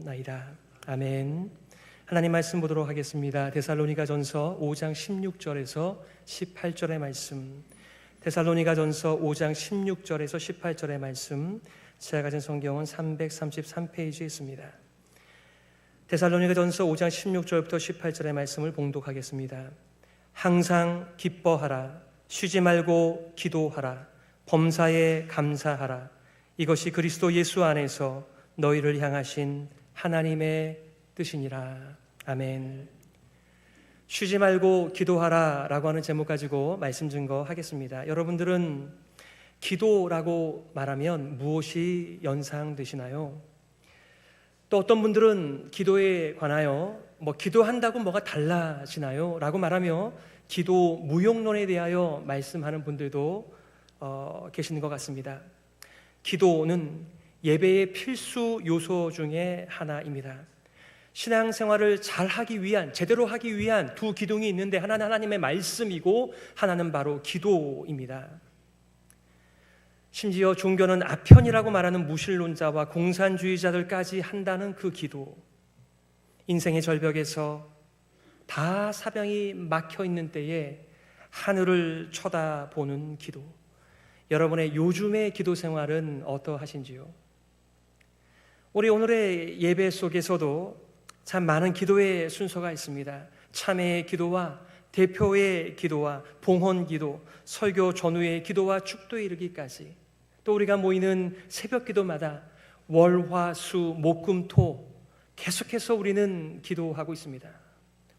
기도하옵나이다. 아멘. 하나님 말씀 보도록 하겠습니다. 데살로니가전서 5장 16절에서 18절의 말씀. 데살로니가전서 5장 16절에서 18절의 말씀. 제가 가진 성경은 333페이지에 있습니다. 데살로니가전서 5장 16절부터 18절의 말씀을 봉독하겠습니다. 항상 기뻐하라. 쉬지 말고 기도하라. 범사에 감사하라. 이것이 그리스도 예수 안에서 너희를 향하신 하나님의 뜻이니라. 아멘. 쉬지 말고 기도하라 라고 하는 제목 가지고 말씀 증거하겠습니다. 여러분들은 기도라고 말하면 무엇이 연상되시나요? 또 어떤 분들은 기도에 관하여 기도한다고 뭐가 달라지나요? 라고 말하며 기도 무용론에 대하여 말씀하는 분들도 계시는 것 같습니다. 기도는 예배의 필수 요소 중에 하나입니다. 신앙생활을 잘 하기 위한, 제대로 하기 위한 두 기둥이 있는데 하나는 하나님의 말씀이고 하나는 바로 기도입니다. 심지어 종교는 아편이라고 말하는 무신론자와 공산주의자들까지 한다는 그 기도, 인생의 절벽에서 다 사방이 막혀 있는 때에 하늘을 쳐다보는 기도. 여러분의 요즘의 기도 생활은 어떠하신지요? 우리 오늘의 예배 속에서도 참 많은 기도의 순서가 있습니다. 참회의 기도와 대표의 기도와 봉헌 기도, 설교 전후의 기도와 축도에 이르기까지, 또 우리가 모이는 새벽 기도마다 월, 화, 수, 목, 금, 토 계속해서 우리는 기도하고 있습니다.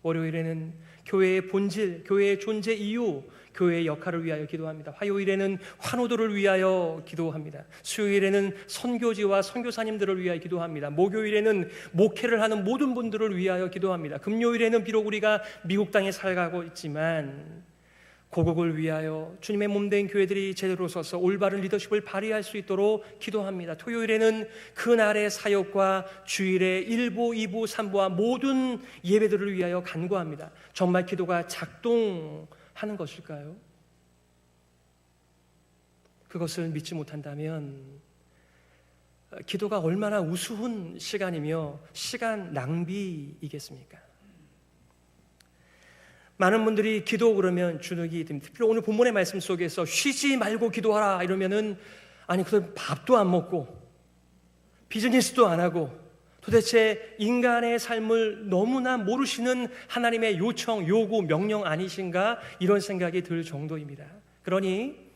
월요일에는 교회의 본질, 교회의 존재 이유, 교회의 역할을 위하여 기도합니다. 화요일에는 환우들을 위하여 기도합니다. 수요일에는 선교지와 선교사님들을 위하여 기도합니다. 목요일에는 목회를 하는 모든 분들을 위하여 기도합니다. 금요일에는 비록 우리가 미국 땅에 살아가고 있지만 고국을 위하여 주님의 몸된 교회들이 제대로 서서 올바른 리더십을 발휘할 수 있도록 기도합니다. 토요일에는 그날의 사역과 주일의 1부, 2부, 3부와 모든 예배들을 위하여 간구합니다. 정말 기도가 작동하는 것일까요? 그것을 믿지 못한다면 기도가 얼마나 우스운 시간이며 시간 낭비이겠습니까? 많은 분들이 기도 그러면 주눅이 듭니다. 특히 오늘 본문의 말씀 속에서 쉬지 말고 기도하라 이러면은, 아니 그럼 밥도 안 먹고 비즈니스도 안 하고 도대체 인간의 삶을 너무나 모르시는 하나님의 요청, 요구, 명령 아니신가, 이런 생각이 들 정도입니다. 그러니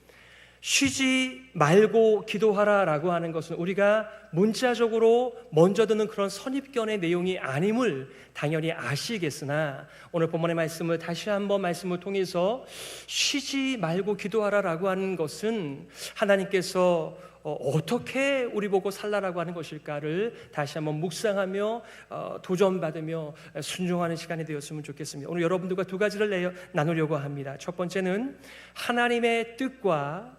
쉬지 말고 기도하라라고 하는 것은 우리가 문자적으로 먼저 듣는 그런 선입견의 내용이 아님을 당연히 아시겠으나, 오늘 본문의 말씀을 다시 한번 말씀을 통해서 쉬지 말고 기도하라라고 하는 것은 하나님께서 어떻게 우리 보고 살라라고 하는 것일까를 다시 한번 묵상하며 도전받으며 순종하는 시간이 되었으면 좋겠습니다. 오늘 여러분들과 두 가지를 나누려고 합니다. 첫 번째는 하나님의 뜻과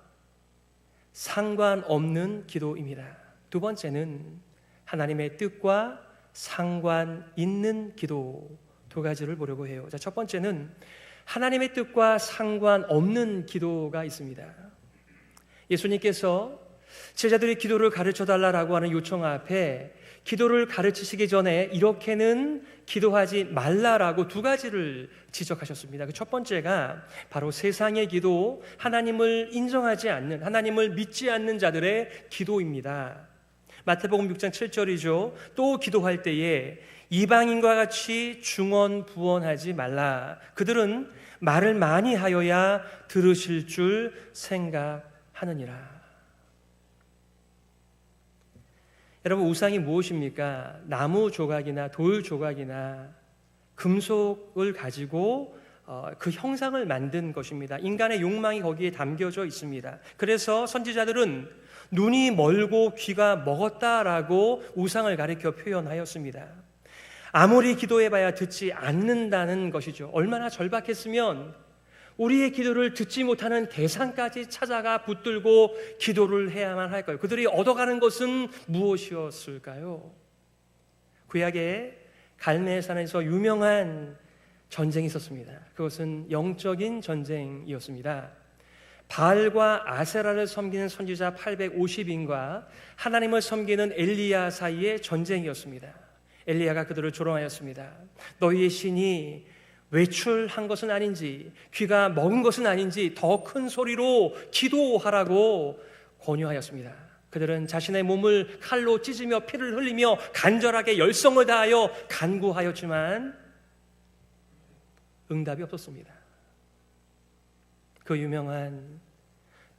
상관없는 기도입니다. 두 번째는 하나님의 뜻과 상관 있는 기도, 두 가지를 보려고 해요. 자, 첫 번째는 하나님의 뜻과 상관없는 기도가 있습니다. 예수님께서 제자들이 기도를 가르쳐달라고 하는 요청 앞에 기도를 가르치시기 전에 이렇게는 기도하지 말라라고 두 가지를 지적하셨습니다. 그 첫 번째가 바로 세상의 기도, 하나님을 인정하지 않는, 하나님을 믿지 않는 자들의 기도입니다. 마태복음 6장 7절이죠. 또 기도할 때에 이방인과 같이 중언부언하지 말라. 그들은 말을 많이 하여야 들으실 줄 생각하느니라. 여러분, 우상이 무엇입니까? 나무 조각이나 돌 조각이나 금속을 가지고 그 형상을 만든 것입니다. 인간의 욕망이 거기에 담겨져 있습니다. 그래서 선지자들은 눈이 멀고 귀가 먹었다라고 우상을 가리켜 표현하였습니다. 아무리 기도해봐야 듣지 않는다는 것이죠. 얼마나 절박했으면 우리의 기도를 듣지 못하는 대상까지 찾아가 붙들고 기도를 해야만 할까요? 그들이 얻어가는 것은 무엇이었을까요? 구약의 갈멜산에서 유명한 전쟁이 있었습니다. 그것은 영적인 전쟁이었습니다. 바알과 아세라를 섬기는 선지자 850인과 하나님을 섬기는 엘리야 사이의 전쟁이었습니다. 엘리야가 그들을 조롱하였습니다. 너희의 신이 외출한 것은 아닌지 귀가 먹은 것은 아닌지 더 큰 소리로 기도하라고 권유하였습니다. 그들은 자신의 몸을 칼로 찢으며 피를 흘리며 간절하게 열성을 다하여 간구하였지만 응답이 없었습니다. 그 유명한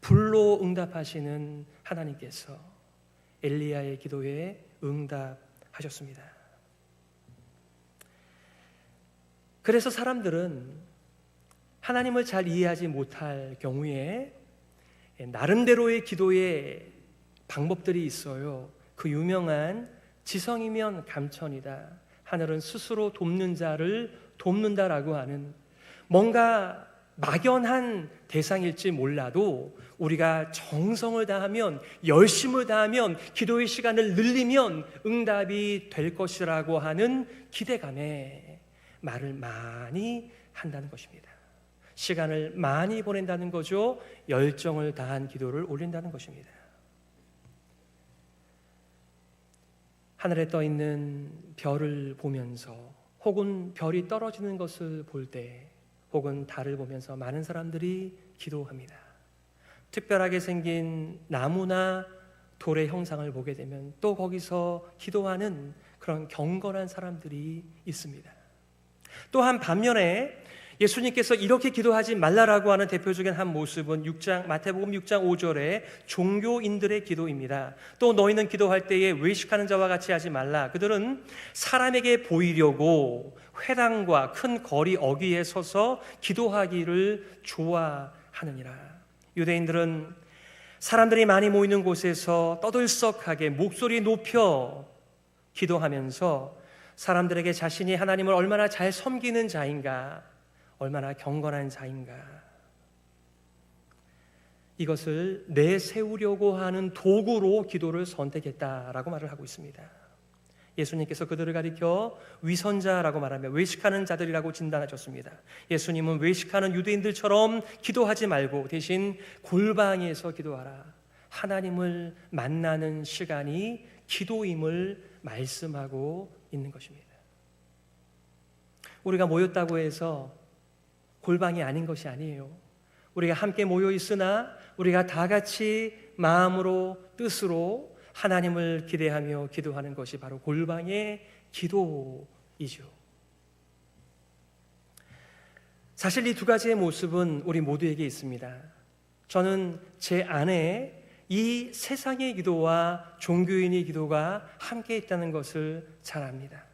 불로 응답하시는 하나님께서 엘리야의 기도에 응답하셨습니다. 그래서 사람들은 하나님을 잘 이해하지 못할 경우에 나름대로의 기도의 방법들이 있어요. 그 유명한 지성이면 감천이다, 하늘은 스스로 돕는 자를 돕는다라고 하는, 뭔가 막연한 대상일지 몰라도 우리가 정성을 다하면, 열심을 다하면, 기도의 시간을 늘리면 응답이 될 것이라고 하는 기대감에 말을 많이 한다는 것입니다. 시간을 많이 보낸다는 거죠. 열정을 다한 기도를 올린다는 것입니다. 하늘에 떠 있는 별을 보면서, 혹은 별이 떨어지는 것을 볼 때, 혹은 달을 보면서 많은 사람들이 기도합니다. 특별하게 생긴 나무나 돌의 형상을 보게 되면 또 거기서 기도하는 그런 경건한 사람들이 있습니다. 또한 반면에 예수님께서 이렇게 기도하지 말라라고 하는 대표적인 한 모습은 마태복음 6장 5절의 종교인들의 기도입니다. 또 너희는 기도할 때에 외식하는 자와 같이 하지 말라. 그들은 사람에게 보이려고 회당과 큰 거리 어귀에 서서 기도하기를 좋아하느니라. 유대인들은 사람들이 많이 모이는 곳에서 떠들썩하게 목소리 높여 기도하면서 사람들에게 자신이 하나님을 얼마나 잘 섬기는 자인가, 얼마나 경건한 자인가, 이것을 내세우려고 하는 도구로 기도를 선택했다라고 말을 하고 있습니다. 예수님께서 그들을 가리켜 위선자라고 말하며 외식하는 자들이라고 진단하셨습니다. 예수님은 외식하는 유대인들처럼 기도하지 말고 대신 골방에서 기도하라, 하나님을 만나는 시간이 기도임을 말씀하고 있는 것입니다. 우리가 모였다고 해서 골방이 아닌 것이 아니에요. 우리가 함께 모여 있으나 우리가 다 같이 마음으로, 뜻으로 하나님을 기대하며 기도하는 것이 바로 골방의 기도이죠. 사실 이 두 가지의 모습은 우리 모두에게 있습니다. 저는 제 안에 이 세상의 기도와 종교인의 기도가 함께 있다는 것을 잘 압니다.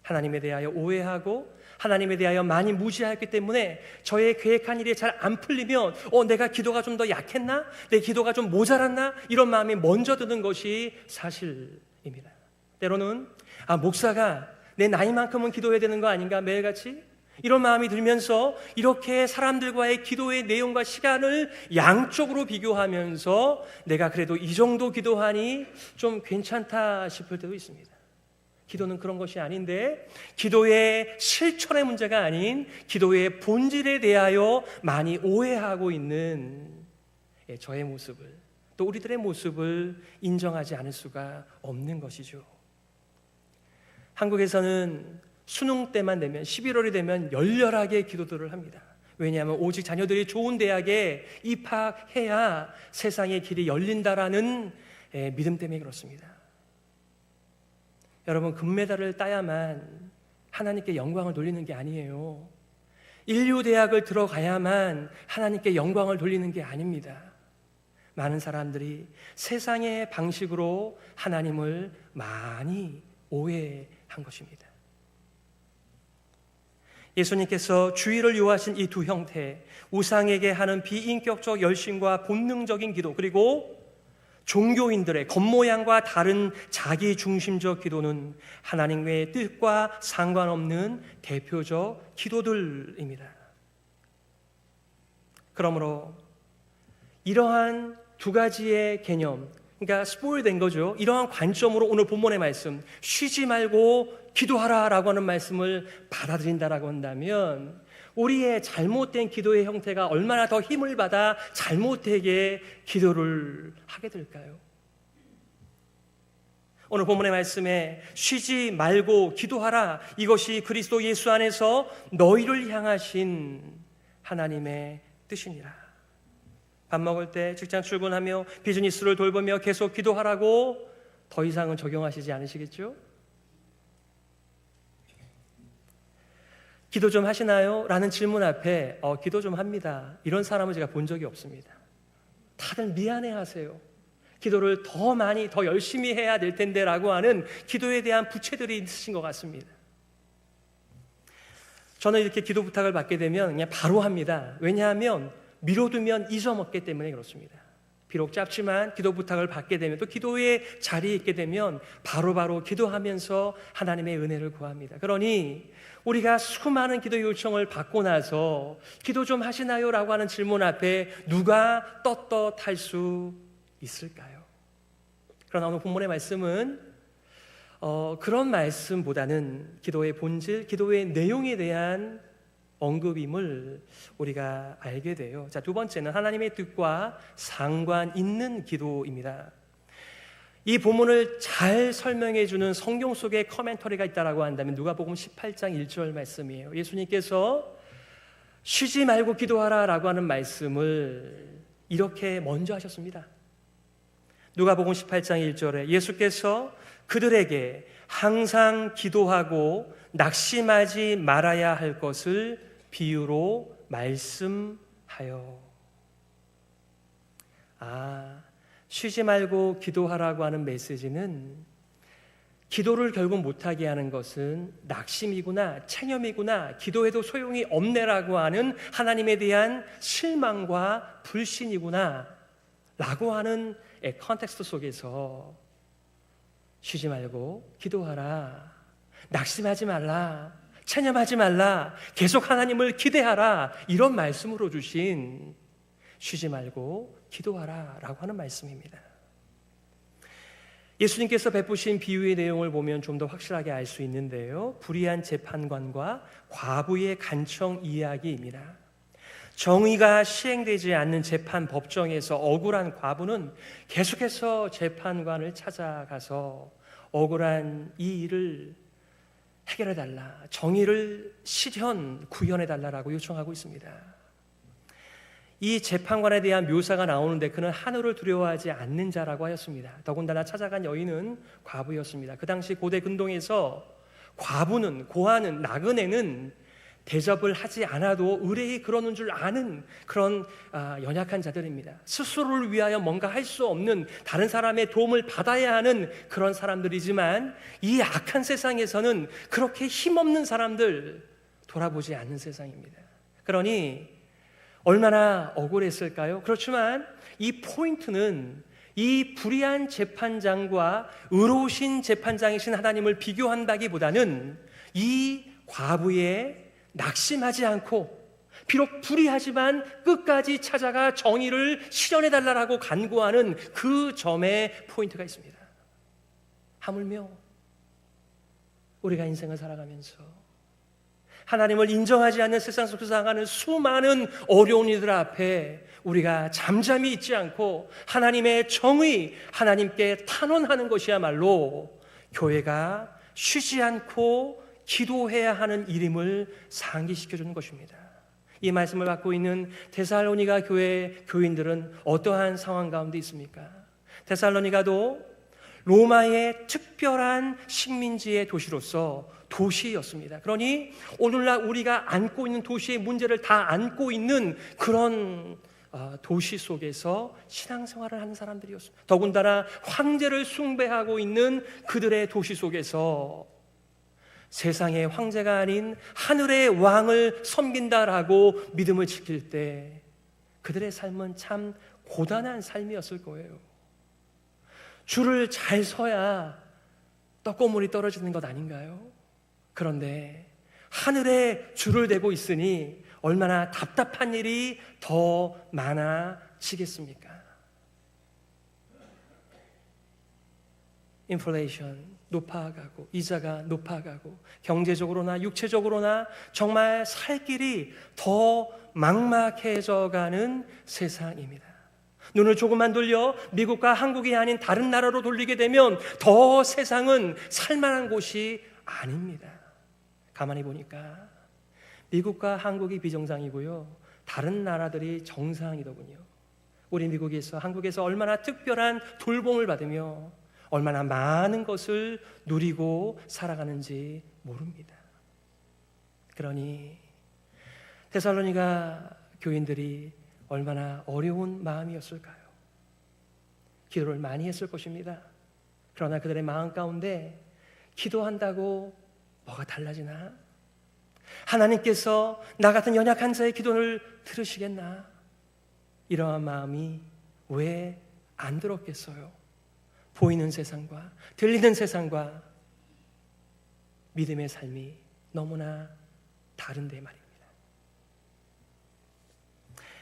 하나님에 대하여 오해하고 하나님에 대하여 많이 무지하였기 때문에 저의 계획한 일이 잘 안 풀리면 내가 기도가 좀 더 약했나? 내 기도가 좀 모자랐나? 이런 마음이 먼저 드는 것이 사실입니다. 때로는 목사가 내 나이만큼은 기도해야 되는 거 아닌가 매일같이? 이런 마음이 들면서 이렇게 사람들과의 기도의 내용과 시간을 양쪽으로 비교하면서 내가 그래도 이 정도 기도하니 좀 괜찮다 싶을 때도 있습니다. 기도는 그런 것이 아닌데, 기도의 실천의 문제가 아닌 기도의 본질에 대하여 많이 오해하고 있는 저의 모습을, 또 우리들의 모습을 인정하지 않을 수가 없는 것이죠. 한국에서는 수능 때만 되면, 11월이 되면 열렬하게 기도들을 합니다. 왜냐하면 오직 자녀들이 좋은 대학에 입학해야 세상의 길이 열린다라는 믿음 때문에 그렇습니다. 여러분, 금메달을 따야만 하나님께 영광을 돌리는 게 아니에요. 인류대학을 들어가야만 하나님께 영광을 돌리는 게 아닙니다. 많은 사람들이 세상의 방식으로 하나님을 많이 오해한 것입니다. 예수님께서 주의를 요하신 이 두 형태, 우상에게 하는 비인격적 열심과 본능적인 기도, 그리고 종교인들의 겉모양과 다른 자기중심적 기도는 하나님의 뜻과 상관없는 대표적 기도들입니다. 그러므로 이러한 두 가지의 개념, 그러니까 스포일된 거죠. 이러한 관점으로 오늘 본문의 말씀, 쉬지 말고 기도하라라고 하는 말씀을 받아들인다라고 한다면 우리의 잘못된 기도의 형태가 얼마나 더 힘을 받아 잘못되게 기도를 하게 될까요? 오늘 본문의 말씀에 쉬지 말고 기도하라. 이것이 그리스도 예수 안에서 너희를 향하신 하나님의 뜻이니라. 밥 먹을 때, 직장 출근하며 비즈니스를 돌보며 계속 기도하라고 더 이상은 적용하시지 않으시겠죠? 기도 좀 하시나요? 라는 질문 앞에 기도 좀 합니다, 이런 사람은 제가 본 적이 없습니다. 다들 미안해하세요. 기도를 더 많이 더 열심히 해야 될 텐데 라고 하는 기도에 대한 부채들이 있으신 것 같습니다. 저는 이렇게 기도 부탁을 받게 되면 그냥 바로 합니다. 왜냐하면 미뤄두면 잊어먹기 때문에 그렇습니다. 비록 짧지만 기도 부탁을 받게 되면, 또 기도의 자리에 있게 되면 바로바로 기도하면서 하나님의 은혜를 구합니다. 그러니 우리가 수많은 기도 요청을 받고 나서 기도 좀 하시나요? 라고 하는 질문 앞에 누가 떳떳할 수 있을까요? 그러나 오늘 본문의 말씀은 그런 말씀보다는 기도의 본질, 기도의 내용에 대한 언급임을 우리가 알게 돼요. 자, 두 번째는 하나님의 뜻과 상관 있는 기도입니다. 이 본문을 잘 설명해 주는 성경 속에 커멘터리가 있다라고 한다면 누가복음 18장 1절 말씀이에요. 예수님께서 쉬지 말고 기도하라 라고 하는 말씀을 이렇게 먼저 하셨습니다. 누가복음 18장 1절에 예수께서 그들에게 항상 기도하고 낙심하지 말아야 할 것을 비유로 말씀하여. 쉬지 말고 기도하라고 하는 메시지는 기도를 결국 못하게 하는 것은 낙심이구나, 체념이구나, 기도해도 소용이 없네라고 하는 하나님에 대한 실망과 불신이구나 라고 하는 컨텍스트 속에서 쉬지 말고 기도하라, 낙심하지 말라, 체념하지 말라, 계속 하나님을 기대하라, 이런 말씀으로 주신 쉬지 말고 기도하라 라고 하는 말씀입니다. 예수님께서 베푸신 비유의 내용을 보면 좀 더 확실하게 알 수 있는데요, 불의한 재판관과 과부의 간청 이야기입니다. 정의가 시행되지 않는 재판 법정에서 억울한 과부는 계속해서 재판관을 찾아가서 억울한 이 일을 해결해달라, 정의를 실현, 구현해달라고 요청하고 있습니다. 이 재판관에 대한 묘사가 나오는데 그는 하늘을 두려워하지 않는 자라고 하였습니다. 더군다나 찾아간 여인은 과부였습니다. 그 당시 고대 근동에서 과부는, 고아는, 나그네는 대접을 하지 않아도 의뢰히 그러는 줄 아는 그런 연약한 자들입니다. 스스로를 위하여 뭔가 할 수 없는, 다른 사람의 도움을 받아야 하는 그런 사람들이지만 이 악한 세상에서는 그렇게 힘없는 사람들 돌아보지 않는 세상입니다. 그러니 얼마나 억울했을까요? 그렇지만 이 포인트는 이 불의한 재판장과 의로우신 재판장이신 하나님을 비교한다기보다는 이 과부의 낙심하지 않고 비록 불의하지만 끝까지 찾아가 정의를 실현해달라고 간구하는 그 점에 포인트가 있습니다. 하물며 우리가 인생을 살아가면서 하나님을 인정하지 않는 세상 속에서 살아가는 수많은 어려운 이들 앞에 우리가 잠잠히 있지 않고 하나님의 정의, 하나님께 탄원하는 것이야말로 교회가 쉬지 않고 기도해야 하는 일임을 상기시켜주는 것입니다. 이 말씀을 받고 있는 데살로니가 교회 교인들은 어떠한 상황 가운데 있습니까? 데살로니가도 로마의 특별한 식민지의 도시로서 도시였습니다. 그러니 오늘날 우리가 안고 있는 도시의 문제를 다 안고 있는 그런 도시 속에서 신앙생활을 하는 사람들이었습니다. 더군다나 황제를 숭배하고 있는 그들의 도시 속에서 세상의 황제가 아닌 하늘의 왕을 섬긴다라고 믿음을 지킬 때 그들의 삶은 참 고단한 삶이었을 거예요. 줄을 잘 서야 떡고물이 떨어지는 것 아닌가요? 그런데 하늘에 줄을 대고 있으니 얼마나 답답한 일이 더 많아지겠습니까? 인플레이션 높아가고 이자가 높아가고 경제적으로나 육체적으로나 정말 살 길이 더 막막해져가는 세상입니다. 눈을 조금만 돌려 미국과 한국이 아닌 다른 나라로 돌리게 되면 더 세상은 살만한 곳이 아닙니다. 가만히 보니까 미국과 한국이 비정상이고요, 다른 나라들이 정상이더군요. 우리 미국에서, 한국에서 얼마나 특별한 돌봄을 받으며 얼마나 많은 것을 누리고 살아가는지 모릅니다. 그러니 데살로니가 교인들이 얼마나 어려운 마음이었을까요? 기도를 많이 했을 것입니다. 그러나 그들의 마음 가운데 기도한다고 뭐가 달라지나? 하나님께서 나 같은 연약한 자의 기도를 들으시겠나? 이러한 마음이 왜 안 들었겠어요? 보이는 세상과 들리는 세상과 믿음의 삶이 너무나 다른데 말입니다.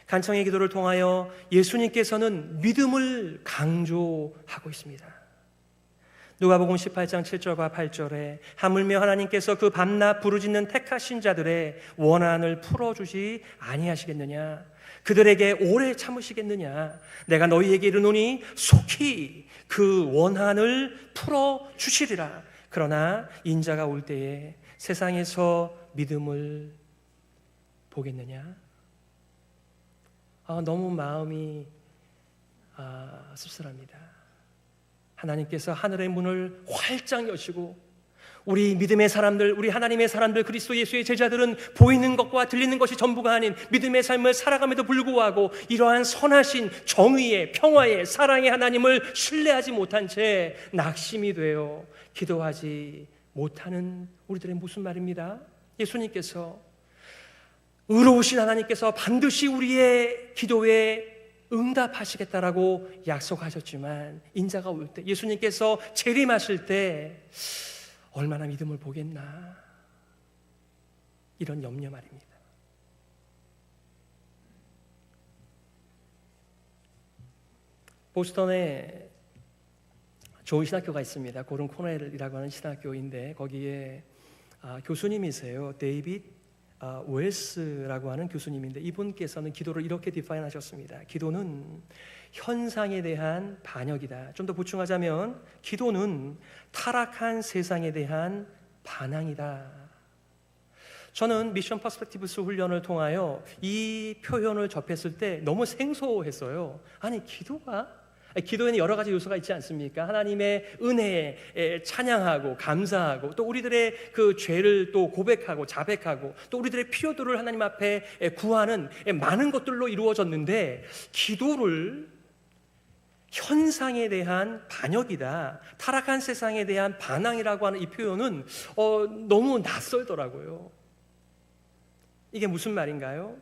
간청의 기도를 통하여 예수님께서는 믿음을 강조하고 있습니다. 누가복음 18장 7절과 8절에 하물며 하나님께서 그 밤낮 부르짖는 택하신 자들의 원한을 풀어주지 아니하시겠느냐? 그들에게 오래 참으시겠느냐? 내가 너희에게 이르노니 속히 그 원한을 풀어주시리라. 그러나 인자가 올 때에 세상에서 믿음을 보겠느냐? 너무 마음이 씁쓸합니다. 하나님께서 하늘의 문을 활짝 여시고 우리 믿음의 사람들, 우리 하나님의 사람들, 그리스도 예수의 제자들은 보이는 것과 들리는 것이 전부가 아닌 믿음의 삶을 살아감에도 불구하고 이러한 선하신 정의의, 평화의, 사랑의 하나님을 신뢰하지 못한 채 낙심이 되어 기도하지 못하는 우리들의 무슨 말입니다. 예수님께서, 의로우신 하나님께서 반드시 우리의 기도에 응답하시겠다라고 약속하셨지만 인자가 올 때, 예수님께서 재림하실 때 얼마나 믿음을 보겠나, 이런 염려 말입니다. 보스턴에 좋은 신학교가 있습니다. 고른 코넬이라고 하는 신학교인데 거기에 교수님이세요. 데이빗 웰스라고 하는 교수님인데 이분께서는 기도를 이렇게 디파인하셨습니다. 기도는 현상에 대한 반역이다. 좀 더 보충하자면 기도는 타락한 세상에 대한 반항이다. 저는 미션 퍼스펙티브스 훈련을 통하여 이 표현을 접했을 때 너무 생소했어요. 아니, 기도에는 여러 가지 요소가 있지 않습니까? 하나님의 은혜에 찬양하고 감사하고 또 우리들의 그 죄를 또 고백하고 자백하고 또 우리들의 필요들을 하나님 앞에 구하는 많은 것들로 이루어졌는데 기도를 현상에 대한 반역이다, 타락한 세상에 대한 반항이라고 하는 이 표현은 너무 낯설더라고요. 이게 무슨 말인가요?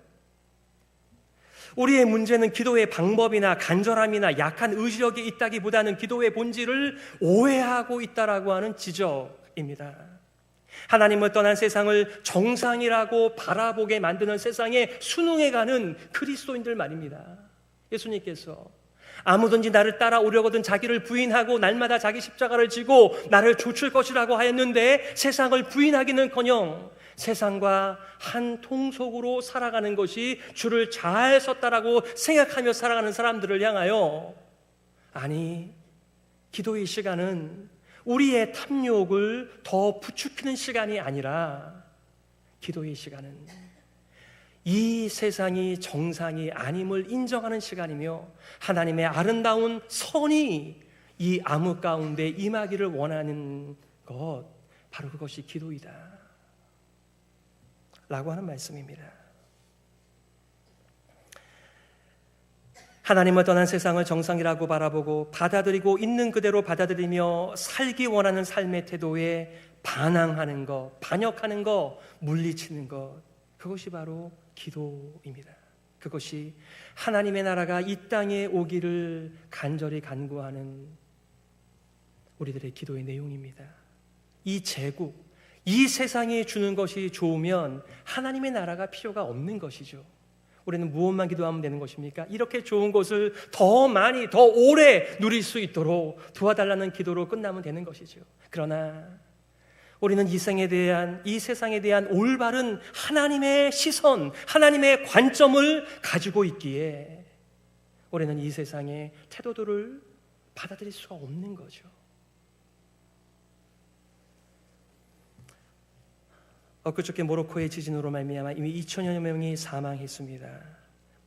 우리의 문제는 기도의 방법이나 간절함이나 약한 의지력이 있다기보다는 기도의 본질을 오해하고 있다라고 하는 지적입니다. 하나님을 떠난 세상을 정상이라고 바라보게 만드는 세상에 순응해가는 그리스도인들 말입니다. 예수님께서 아무든지 나를 따라오려거든 자기를 부인하고 날마다 자기 십자가를 지고 나를 좇을 것이라고 하였는데 세상을 부인하기는커녕 세상과 한 통속으로 살아가는 것이 주를 잘 썼다라고 생각하며 살아가는 사람들을 향하여, 아니, 기도의 시간은 우리의 탐욕을 더 부추기는 시간이 아니라 기도의 시간은 이 세상이 정상이 아님을 인정하는 시간이며 하나님의 아름다운 선이 이 암흑 가운데 임하기를 원하는 것, 바로 그것이 기도이다 라고 하는 말씀입니다. 하나님을 떠난 세상을 정상이라고 바라보고 받아들이고 있는 그대로 받아들이며 살기 원하는 삶의 태도에 반항하는 것, 반역하는 것, 물리치는 것, 그것이 바로 기도입니다. 그것이 하나님의 나라가 이 땅에 오기를 간절히 간구하는 우리들의 기도의 내용입니다. 이 제국, 이 세상이 주는 것이 좋으면 하나님의 나라가 필요가 없는 것이죠. 우리는 무엇만 기도하면 되는 것입니까? 이렇게 좋은 것을 더 많이, 더 오래 누릴 수 있도록 도와달라는 기도로 끝나면 되는 것이죠. 그러나 우리는 이 세상에 대한 올바른 하나님의 시선, 하나님의 관점을 가지고 있기에 우리는 이 세상의 태도들을 받아들일 수가 없는 거죠. 엊그저께 모로코의 지진으로 말미암아 이미 2천여 명이 사망했습니다.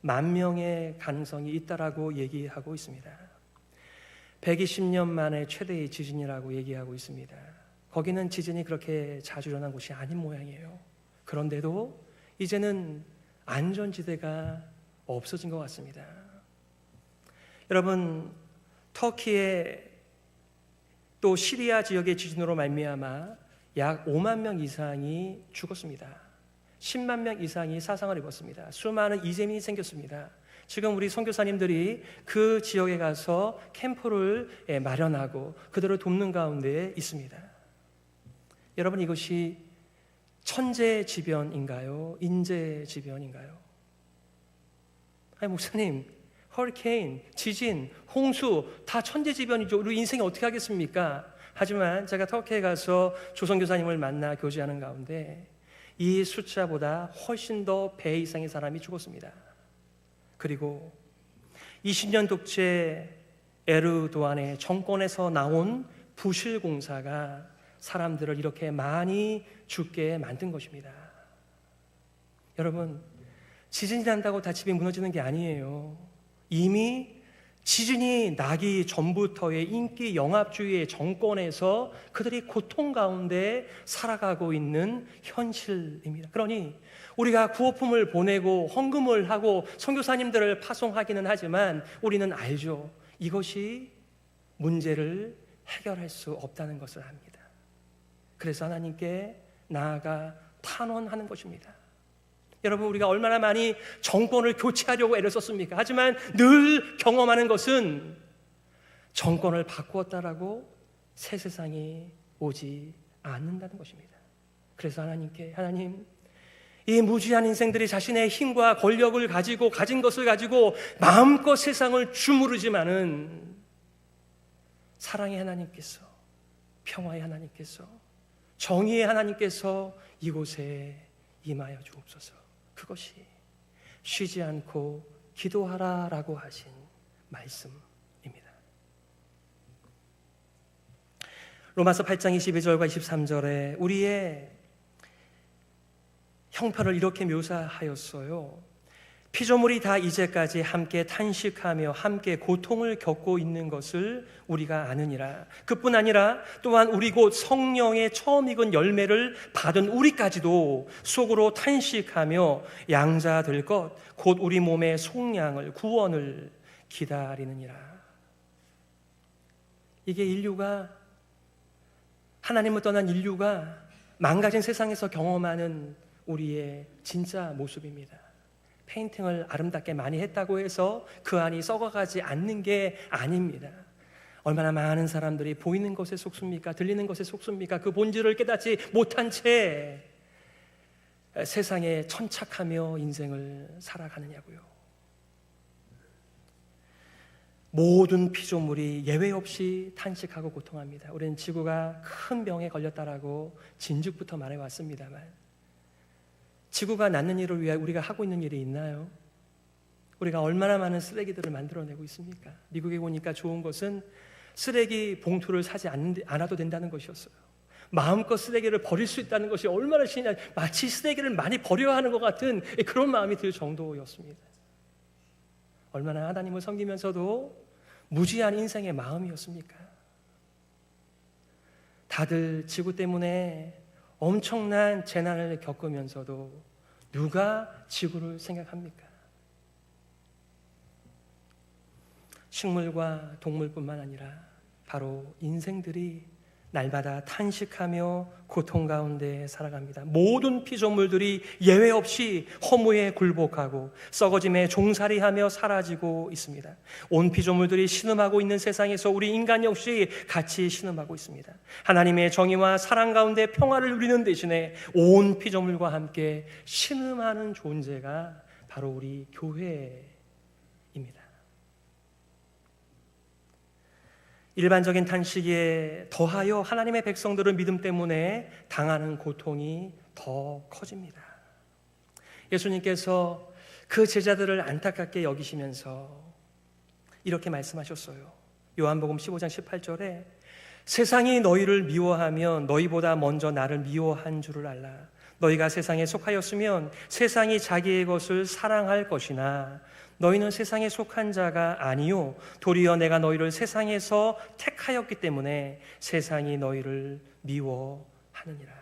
10,000명의 가능성이 있다라고 얘기하고 있습니다. 120년 만에 최대의 지진이라고 얘기하고 있습니다. 거기는 지진이 그렇게 자주 일어난 곳이 아닌 모양이에요. 그런데도 이제는 안전지대가 없어진 것 같습니다. 여러분, 터키의 또 시리아 지역의 지진으로 말미암아 약 5만 명 이상이 죽었습니다. 10만 명 이상이 사상을 입었습니다. 수많은 이재민이 생겼습니다. 지금 우리 선교사님들이 그 지역에 가서 캠프를 마련하고 그들을 돕는 가운데 있습니다. 여러분, 이것이 천재지변인가요? 인재지변인가요? 아니, 목사님, 허리케인, 지진, 홍수 다 천재지변이죠. 우리 인생이 어떻게 하겠습니까? 하지만 제가 터키에 가서 조선교사님을 만나 교제하는 가운데 이 숫자보다 훨씬 더 배 이상의 사람이 죽었습니다. 그리고 20년 독재 에르도안의 정권에서 나온 부실공사가 사람들을 이렇게 많이 죽게 만든 것입니다. 여러분, 지진이 난다고 다 집이 무너지는 게 아니에요. 이미 지진이 나기 전부터의 인기 영합주의의 정권에서 그들이 고통 가운데 살아가고 있는 현실입니다. 그러니 우리가 구호품을 보내고 헌금을 하고 선교사님들을 파송하기는 하지만 우리는 알죠. 이것이 문제를 해결할 수 없다는 것을 압니다. 그래서 하나님께 나아가 탄원하는 것입니다. 여러분, 우리가 얼마나 많이 정권을 교체하려고 애를 썼습니까? 하지만 늘 경험하는 것은 정권을 바꾸었다라고 새 세상이 오지 않는다는 것입니다. 그래서 하나님께, 하나님, 이 무지한 인생들이 자신의 힘과 권력을 가지고 가진 것을 가지고 마음껏 세상을 주무르지만은 사랑의 하나님께서, 평화의 하나님께서, 정의의 하나님께서 이곳에 임하여 주옵소서. 그것이 쉬지 않고 기도하라라고 하신 말씀입니다. 로마서 8장 22절과 23절에 우리의 형편을 이렇게 묘사하였어요. 피조물이 다 이제까지 함께 탄식하며 함께 고통을 겪고 있는 것을 우리가 아느니라. 그뿐 아니라 또한 우리 곧 성령의 처음 익은 열매를 받은 우리까지도 속으로 탄식하며 양자될 것 곧 우리 몸의 속량을 구원을 기다리느니라. 이게 인류가, 하나님을 떠난 인류가 망가진 세상에서 경험하는 우리의 진짜 모습입니다. 페인팅을 아름답게 많이 했다고 해서 그 안이 썩어가지 않는 게 아닙니다. 얼마나 많은 사람들이 보이는 것에 속습니까? 들리는 것에 속습니까? 그 본질을 깨닫지 못한 채 세상에 천착하며 인생을 살아가느냐고요. 모든 피조물이 예외 없이 탄식하고 고통합니다. 우리는 지구가 큰 병에 걸렸다라고 진즉부터 말해왔습니다만 지구가 낫는 일을 위해 우리가 하고 있는 일이 있나요? 우리가 얼마나 많은 쓰레기들을 만들어내고 있습니까? 미국에 오니까 좋은 것은 쓰레기 봉투를 사지 않아도 된다는 것이었어요. 마음껏 쓰레기를 버릴 수 있다는 것이 얼마나 신이냐, 마치 쓰레기를 많이 버려야 하는 것 같은 그런 마음이 들 정도였습니다. 얼마나 하나님을 섬기면서도 무지한 인생의 마음이었습니까? 다들 지구 때문에 엄청난 재난을 겪으면서도 누가 지구를 생각합니까? 식물과 동물뿐만 아니라 바로 인생들이 날마다 탄식하며 고통 가운데 살아갑니다. 모든 피조물들이 예외 없이 허무에 굴복하고 썩어짐에 종살이하며 사라지고 있습니다. 온 피조물들이 신음하고 있는 세상에서 우리 인간 역시 같이 신음하고 있습니다. 하나님의 정의와 사랑 가운데 평화를 누리는 대신에 온 피조물과 함께 신음하는 존재가 바로 우리 교회입니다. 일반적인 탄식에 더하여 하나님의 백성들은 믿음 때문에 당하는 고통이 더 커집니다. 예수님께서 그 제자들을 안타깝게 여기시면서 이렇게 말씀하셨어요. 요한복음 15장 18절에 세상이 너희를 미워하면 너희보다 먼저 나를 미워한 줄을 알라. 너희가 세상에 속하였으면 세상이 자기의 것을 사랑할 것이나 너희는 세상에 속한 자가 아니요 도리어 내가 너희를 세상에서 택하였기 때문에 세상이 너희를 미워하느니라.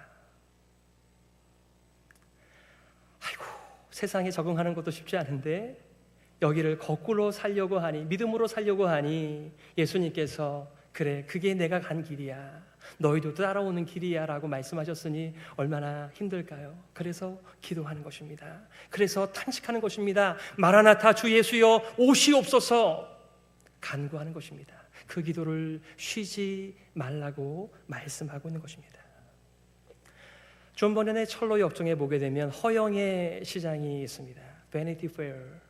아이고, 세상에 적응하는 것도 쉽지 않은데 여기를 거꾸로 살려고 하니, 믿음으로 살려고 하니 예수님께서 그래, 그게 내가 간 길이야, 너희도 따라오는 길이야 라고 말씀하셨으니 얼마나 힘들까요? 그래서 기도하는 것입니다. 그래서 탄식하는 것입니다. 마라나타 주 예수여 오시옵소서 간구하는 것입니다. 그 기도를 쉬지 말라고 말씀하고 있는 것입니다. 존 버년의 철로 역정에 보게 되면 허영의 시장이 있습니다. Vanity Fair.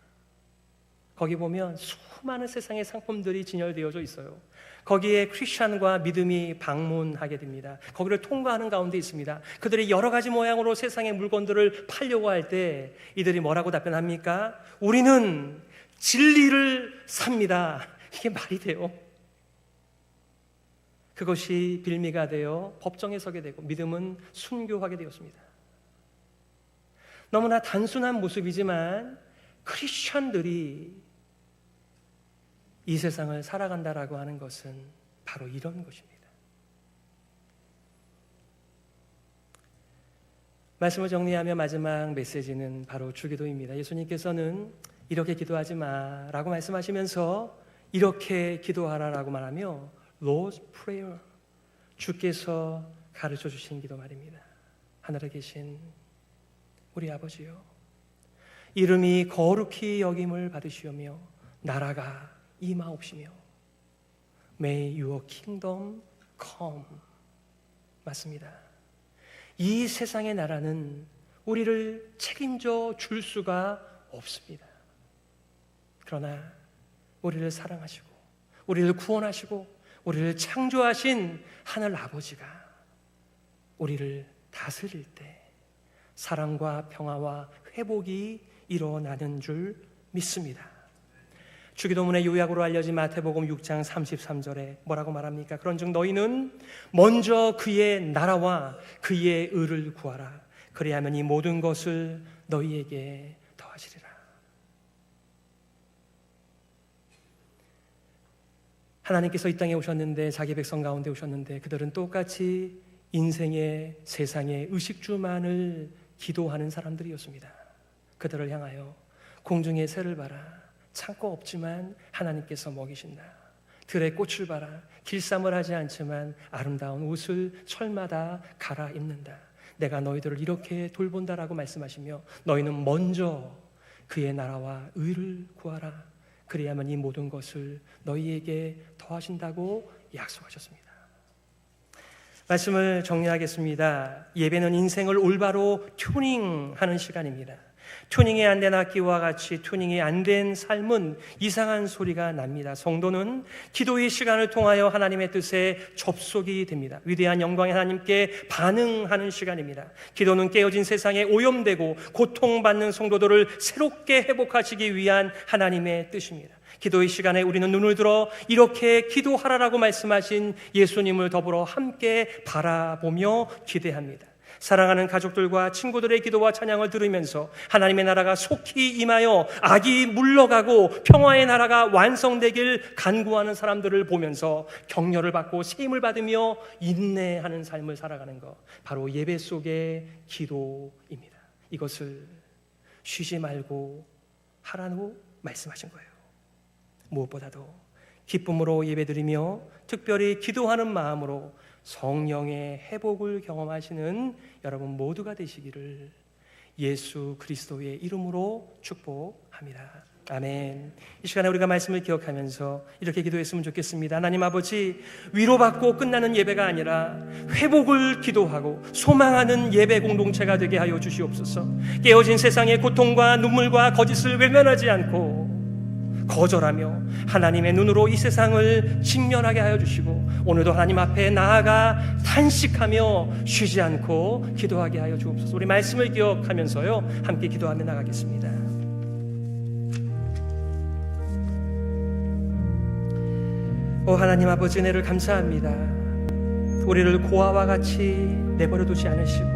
거기 보면 수많은 세상의 상품들이 진열되어져 있어요. 거기에 크리스찬과 믿음이 방문하게 됩니다. 거기를 통과하는 가운데 있습니다. 그들이 여러 가지 모양으로 세상의 물건들을 팔려고 할 때 이들이 뭐라고 답변합니까? 우리는 진리를 삽니다. 이게 말이 돼요? 그것이 빌미가 되어 법정에 서게 되고 믿음은 순교하게 되었습니다. 너무나 단순한 모습이지만 크리스천들이 이 세상을 살아간다라고 하는 것은 바로 이런 것입니다. 말씀을 정리하며 마지막 메시지는 바로 주기도입니다. 예수님께서는 이렇게 기도하지 마라고 말씀하시면서 이렇게 기도하라라고 말하며 Lord's Prayer, 주께서 가르쳐 주신 기도 말입니다. 하늘에 계신 우리 아버지요, 이름이 거룩히 여김을 받으시오며 나라가 임하옵시며 May your kingdom come. 맞습니다. 이 세상의 나라는 우리를 책임져 줄 수가 없습니다. 그러나 우리를 사랑하시고 우리를 구원하시고 우리를 창조하신 하늘 아버지가 우리를 다스릴 때 사랑과 평화와 회복이 일어나는 줄 믿습니다. 주기도문의 요약으로 알려진 마태복음 6장 33절에 뭐라고 말합니까? 그런즉 너희는 먼저 그의 나라와 그의 의를 구하라. 그리하면 이 모든 것을 너희에게 더하시리라. 하나님께서 이 땅에 오셨는데, 자기 백성 가운데 오셨는데 그들은 똑같이 인생의 세상의 의식주만을 기도하는 사람들이었습니다. 그들을 향하여 공중의 새를 봐라. 창고 없지만 하나님께서 먹이신다. 들의 꽃을 봐라. 길쌈을 하지 않지만 아름다운 옷을 철마다 갈아입는다. 내가 너희들을 이렇게 돌본다라고 말씀하시며 너희는 먼저 그의 나라와 의를 구하라. 그리하면 이 모든 것을 너희에게 더하신다고 약속하셨습니다. 말씀을 정리하겠습니다. 예배는 인생을 올바로 튜닝하는 시간입니다. 튜닝이 안 된 악기와 같이 튜닝이 안 된 삶은 이상한 소리가 납니다. 성도는 기도의 시간을 통하여 하나님의 뜻에 접속이 됩니다. 위대한 영광의 하나님께 반응하는 시간입니다. 기도는 깨어진 세상에 오염되고 고통받는 성도들을 새롭게 회복하시기 위한 하나님의 뜻입니다. 기도의 시간에 우리는 눈을 들어 이렇게 기도하라라고 말씀하신 예수님을 더불어 함께 바라보며 기대합니다. 사랑하는 가족들과 친구들의 기도와 찬양을 들으면서 하나님의 나라가 속히 임하여 악이 물러가고 평화의 나라가 완성되길 간구하는 사람들을 보면서 격려를 받고 세임을 받으며 인내하는 삶을 살아가는 것, 바로 예배 속의 기도입니다. 이것을 쉬지 말고 하라고 말씀하신 거예요. 무엇보다도 기쁨으로 예배드리며 특별히 기도하는 마음으로 성령의 회복을 경험하시는 여러분 모두가 되시기를 예수 그리스도의 이름으로 축복합니다. 아멘. 이 시간에 우리가 말씀을 기억하면서 이렇게 기도했으면 좋겠습니다. 하나님 아버지, 위로받고 끝나는 예배가 아니라 회복을 기도하고 소망하는 예배 공동체가 되게 하여 주시옵소서. 깨어진 세상의 고통과 눈물과 거짓을 외면하지 않고 거절하며 하나님의 눈으로 이 세상을 직면하게 하여 주시고 오늘도 하나님 앞에 나아가 탄식하며 쉬지 않고 기도하게 하여 주옵소서. 우리 말씀을 기억하면서요 함께 기도하며 나가겠습니다. 오 하나님 아버지, 은혜를 감사합니다. 우리를 고아와 같이 내버려 두지 않으시고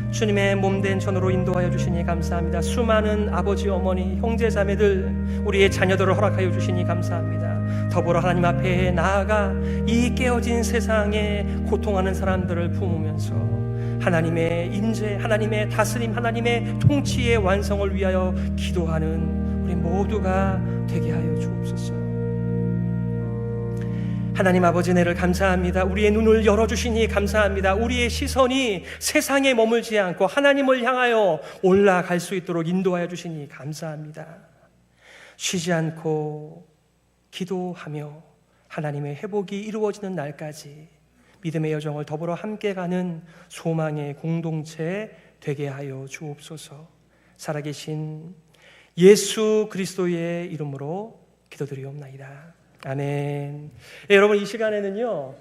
주님의 몸된 전으로 인도하여 주시니 감사합니다. 수많은 아버지, 어머니, 형제, 자매들, 우리의 자녀들을 허락하여 주시니 감사합니다. 더불어 하나님 앞에 나아가 이 깨어진 세상에 고통하는 사람들을 품으면서 하나님의 인재, 하나님의 다스림, 하나님의 통치의 완성을 위하여 기도하는 우리 모두가 되게 하여 주옵소서. 하나님 아버지, 은혜를 감사합니다. 우리의 눈을 열어주시니 감사합니다. 우리의 시선이 세상에 머물지 않고 하나님을 향하여 올라갈 수 있도록 인도하여 주시니 감사합니다. 쉬지 않고 기도하며 하나님의 회복이 이루어지는 날까지 믿음의 여정을 더불어 함께 가는 소망의 공동체 되게 하여 주옵소서. 살아계신 예수 그리스도의 이름으로 기도드리옵나이다. 아멘. 여러분, 이 시간에는요